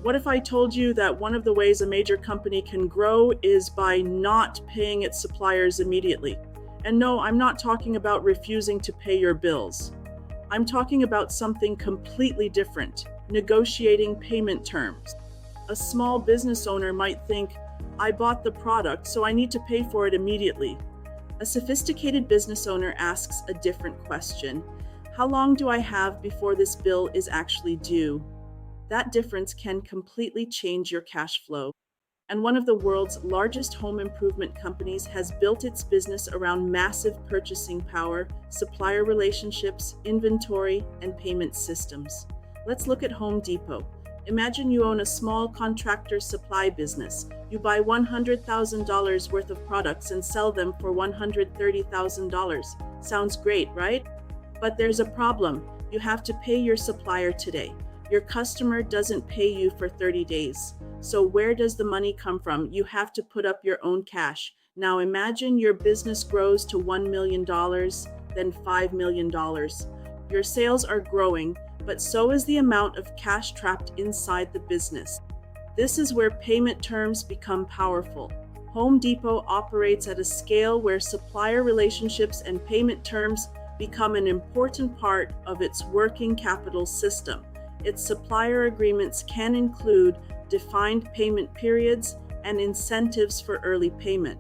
What if I told you that one of the ways a major company can grow is by not paying its suppliers immediately? And no, I'm not talking about refusing to pay your bills. I'm talking about something completely different: negotiating payment terms. A small business owner might think, I bought the product, so I need to pay for it immediately. A sophisticated business owner asks a different question: how long do I have before this bill is actually due? That difference can completely change your cash flow. And one of the world's largest home improvement companies has built its business around massive purchasing power, supplier relationships, inventory, and payment systems. Let's look at Home Depot. Imagine you own a small contractor supply business. You buy $100,000 worth of products and sell them for $130,000. Sounds great, right? But there's a problem. You have to pay your supplier today. Your customer doesn't pay you for 30 days. So where does the money come from? You have to put up your own cash. Now imagine your business grows to $1 million, then $5 million. Your sales are growing, but so is the amount of cash trapped inside the business. This is where payment terms become powerful. Home Depot operates at a scale where supplier relationships and payment terms become an important part of its working capital system. Its supplier agreements can include defined payment periods and incentives for early payment.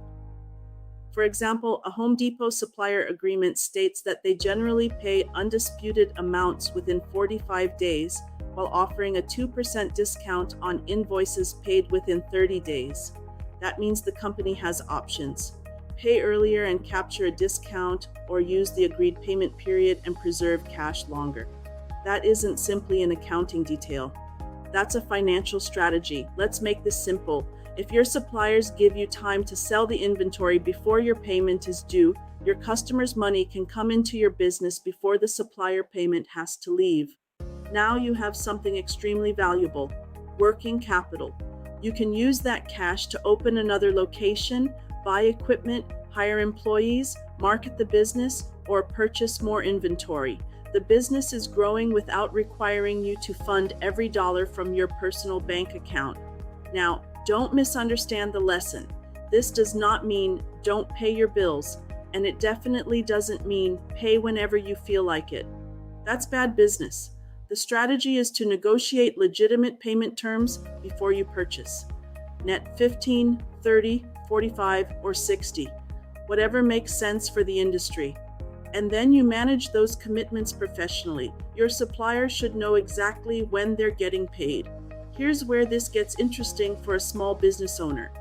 For example, a Home Depot supplier agreement states that they generally pay undisputed amounts within 45 days, while offering a 2% discount on invoices paid within 30 days. That means the company has options: pay earlier and capture a discount, or use the agreed payment period and preserve cash longer. That isn't simply an accounting detail. That's a financial strategy. Let's make this simple. If your suppliers give you time to sell the inventory before your payment is due, your customer's money can come into your business before the supplier payment has to leave. Now you have something extremely valuable: working capital. You can use that cash to open another location, buy equipment, hire employees, market the business, or purchase more inventory. The business is growing without requiring you to fund every dollar from your personal bank account. Now, don't misunderstand the lesson. This does not mean don't pay your bills, and it definitely doesn't mean pay whenever you feel like it. That's bad business. The strategy is to negotiate legitimate payment terms before you purchase. Net 15, 30, 45, or 60, whatever makes sense for the industry. And then you manage those commitments professionally. Your supplier should know exactly when they're getting paid. Here's where this gets interesting for a small business owner.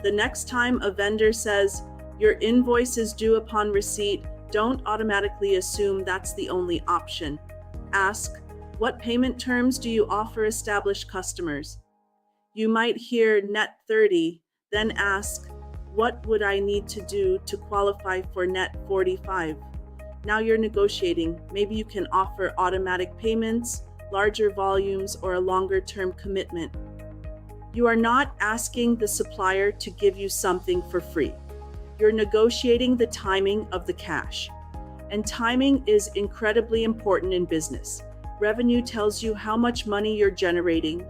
The next time a vendor says, your invoice is due upon receipt, don't automatically assume that's the only option. Ask, what payment terms do you offer established customers? You might hear net 30, then ask, what would I need to do to qualify for net 45? Now you're negotiating. Maybe you can offer automatic payments, larger volumes, or a longer-term commitment. You are not asking the supplier to give you something for free. You're negotiating the timing of the cash. And timing is incredibly important in business. Revenue tells you how much money you're generating.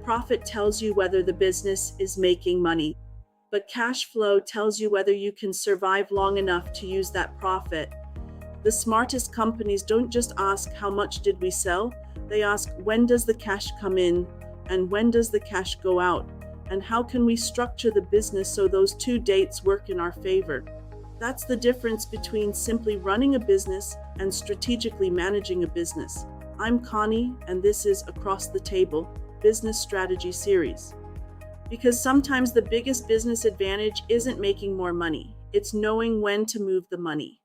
Profit tells you whether the business is making money. But cash flow tells you whether you can survive long enough to use that profit. The smartest companies don't just ask how much did we sell, they ask when does the cash come in and when does the cash go out, and how can we structure the business so those two dates work in our favor. That's the difference between simply running a business and strategically managing a business. I'm Connie, and this is Across the Table, Business Strategy Series. Because sometimes the biggest business advantage isn't making more money, it's knowing when to move the money.